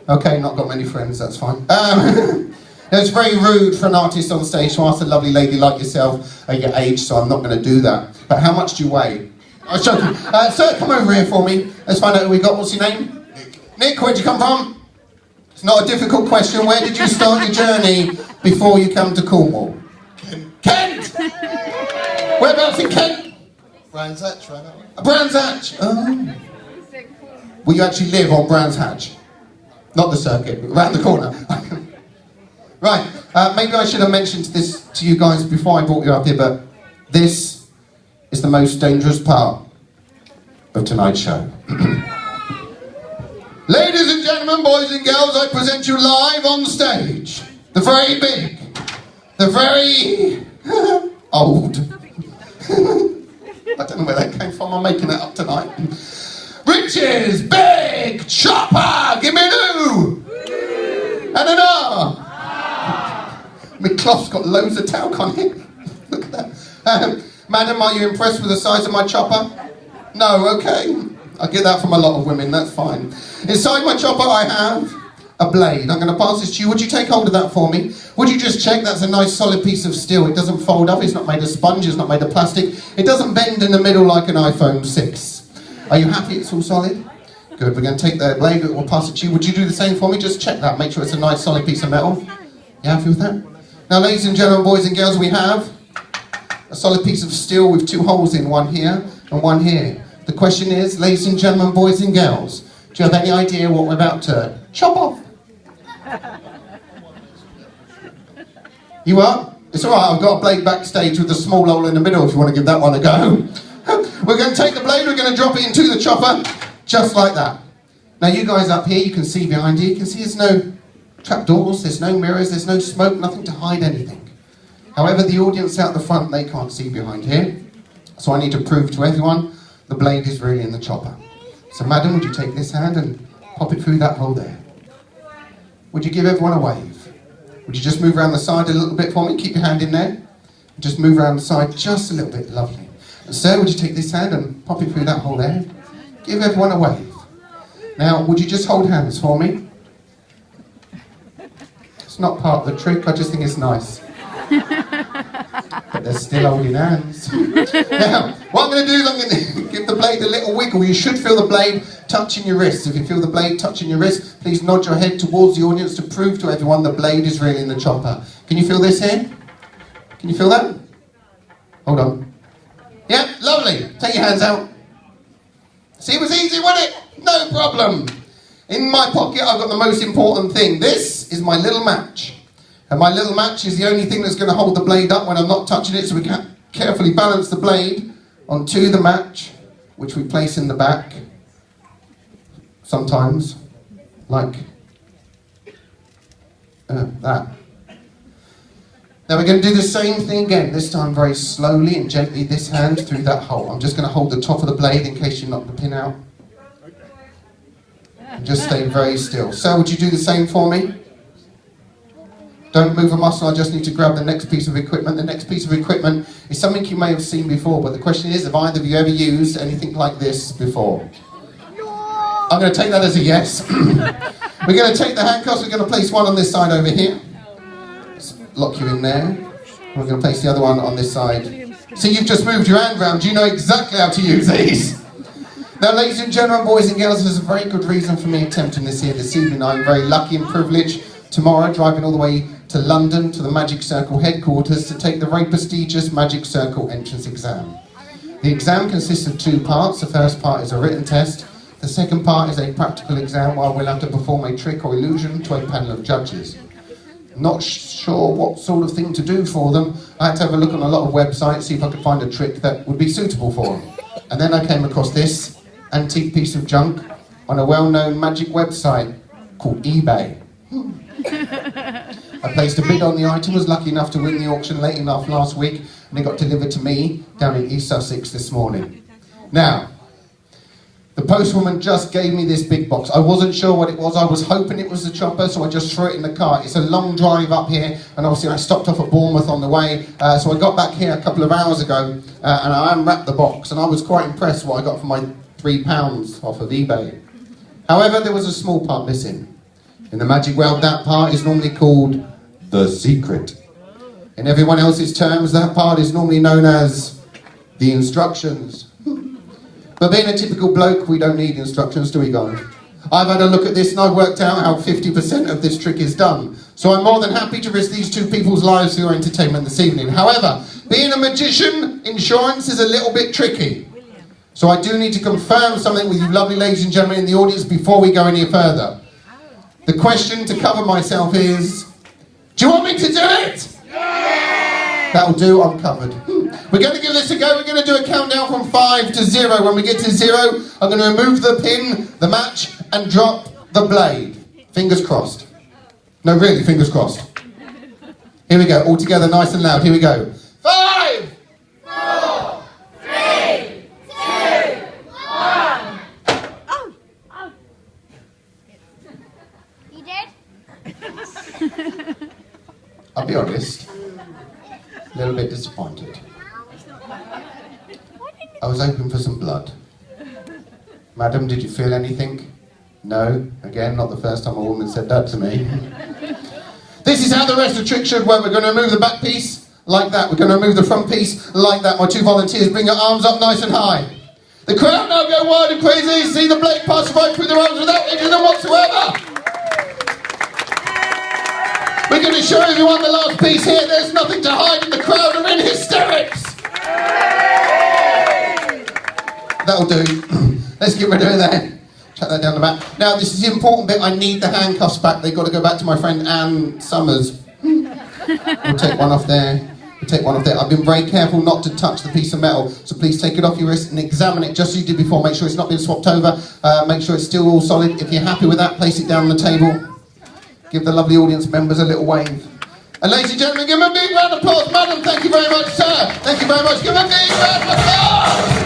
Okay, not got many friends, that's fine. It's very rude for an artist on stage to ask a lovely lady like yourself your age, so I'm not going to do that. But how much do you weigh? I'm joking. Sir, come over here for me. Let's find out who we got. What's your name? Nick, where'd you come from? It's not a difficult question. Where did you start your journey before you come to Cornwall? Kent! Whereabouts in Kent? Brands Hatch, right? Brands Hatch. Oh. Will you actually live on Brands Hatch? Not the circuit, but around the corner. Right, maybe I should have mentioned this to you guys before I brought you up here, but this is the most dangerous part of tonight's show. Ladies and gentlemen, boys and girls, I present you live on stage, the very big, the very old. I don't know where that came from, I'm making it up tonight. Rich's Big Chopper! Give me an ooh! And an ah! My cloth's got loads of talc on it. Look at that. Madam, are you impressed with the size of my chopper? No, okay. I get that from a lot of women, that's fine. Inside my chopper I have a blade. I'm going to pass this to you. Would you take hold of that for me? Would you just check that's a nice solid piece of steel? It doesn't fold up, it's not made of sponge, it's not made of plastic. It doesn't bend in the middle like an iPhone 6. Are you happy it's all solid? Good, we're going to take the blade, we'll pass it to you. Would you do the same for me? Just check that, make sure it's a nice solid piece of metal. You happy with that? Now, ladies and gentlemen, boys and girls, we have a solid piece of steel with 2 holes in, one here and one here. The question is, ladies and gentlemen, boys and girls, do you have any idea what we're about to chop off? You are? It's alright, I've got a blade backstage with a small hole in the middle if you want to give that one a go. We're going to take the blade, we're going to drop it into the chopper, just like that. Now, you guys up here, you can see behind you, you can see there's no trapdoors, there's no mirrors, there's no smoke, nothing to hide anything. However, the audience out the front, they can't see behind here. So I need to prove to everyone the blade is really in the chopper. So madam, would you take this hand and pop it through that hole there? Would you give everyone a wave? Would you just move around the side a little bit for me? Keep your hand in there. Just move around the side just a little bit, lovely. And sir, would you take this hand and pop it through that hole there? Give everyone a wave. Now, would you just hold hands for me? It's not part of the trick, I just think it's nice. But they're still holding hands. Now, what I'm going to do is I'm going to give the blade a little wiggle. You should feel the blade touching your wrist. If you feel the blade touching your wrist, please nod your head towards the audience to prove to everyone the blade is really in the chopper. Can you feel this here? Can you feel that? Hold on. Yeah, lovely. Take your hands out. See, it was easy, wasn't it? No problem. In my pocket, I've got the most important thing. This is my little match. And my little match is the only thing that's going to hold the blade up when I'm not touching it, so we can carefully balance the blade onto the match, which we place in the back, sometimes, like that. Now we're going to do the same thing again, this time very slowly and gently, this hand through that hole. I'm just going to hold the top of the blade in case you knock the pin out. And just stay very still. So would you do the same for me? Don't move a muscle, I just need to grab the next piece of equipment. The next piece of equipment is something you may have seen before, but the question is, have either of you ever used anything like this before? I'm going to take that as a yes. We're going to take the handcuffs, we're going to place one on this side over here. Lock you in there. We're going to place the other one on this side. See, you've just moved your hand round. You know exactly how to use these. Now, ladies and gentlemen, boys and girls, there's a very good reason for me attempting this here this evening. I'm very lucky and privileged tomorrow, driving all the way to London, to the Magic Circle headquarters, to take the very prestigious Magic Circle entrance exam. The exam consists of 2 parts. The first part is a written test. The second part is a practical exam where we'll have to perform a trick or illusion to a panel of judges. Not sure what sort of thing to do for them. I had to have a look on a lot of websites, see if I could find a trick that would be suitable for them. And then I came across this antique piece of junk on a well-known magic website called eBay. I placed a bid on the item, was lucky enough to win the auction late enough last week, and it got delivered to me down in East Sussex this morning. Now, the postwoman just gave me this big box. I wasn't sure what it was. I was hoping it was the chopper, so I just threw it in the car. It's a long drive up here, and obviously I stopped off at Bournemouth on the way. So I got back here a couple of hours ago, and I unwrapped the box, and I was quite impressed what I got for my £3 off of eBay. However, there was a small part missing. In the magic world, that part is normally called the secret. In everyone else's terms, that part is normally known as the instructions. But being a typical bloke, we don't need instructions, do we, guys? I've had a look at this and I've worked out how 50% of this trick is done. So I'm more than happy to risk these two people's lives for your entertainment this evening. However, being a magician, insurance is a little bit tricky. So I do need to confirm something with you lovely ladies and gentlemen in the audience before we go any further. The question to cover myself is, do you want me to do it? Yeah! That'll do, I'm covered. We're going to give this a go. We're going to do a countdown from 5 to 0. When we get to 0, I'm going to remove the pin, the match, and drop the blade. Fingers crossed. No, really, fingers crossed. Here we go, all together, nice and loud. Here we go. 5! 4, 3, 2, 1. Oh! You did? I'll be honest, a little bit disappointed. I was hoping for some blood. Madam, did you feel anything? No? Again, not the first time a woman said that to me. This is how the rest of the trick should work. We're going to remove the back piece like that. We're going to remove the front piece like that. My two volunteers bring your arms up nice and high. The crowd now go wild and crazy. See the blade pass right through their arms without injuring them whatsoever. We're going to show everyone the last piece here. There's nothing to hide, and the crowd are in hysterics. That'll do. Let's get rid of it there. Chuck that down the back. Now, this is the important bit. I need the handcuffs back. They've got to go back to my friend Anne Summers. We'll take one off there. We'll take one off there. I've been very careful not to touch the piece of metal, so please take it off your wrist and examine it just as you did before. Make sure it's not been swapped over. Make sure it's still all solid. If you're happy with that, place it down on the table. Give the lovely audience members a little wave. And ladies and gentlemen, give them a big round of applause. Madam, thank you very much, sir. Thank you very much. Give them a big round of applause.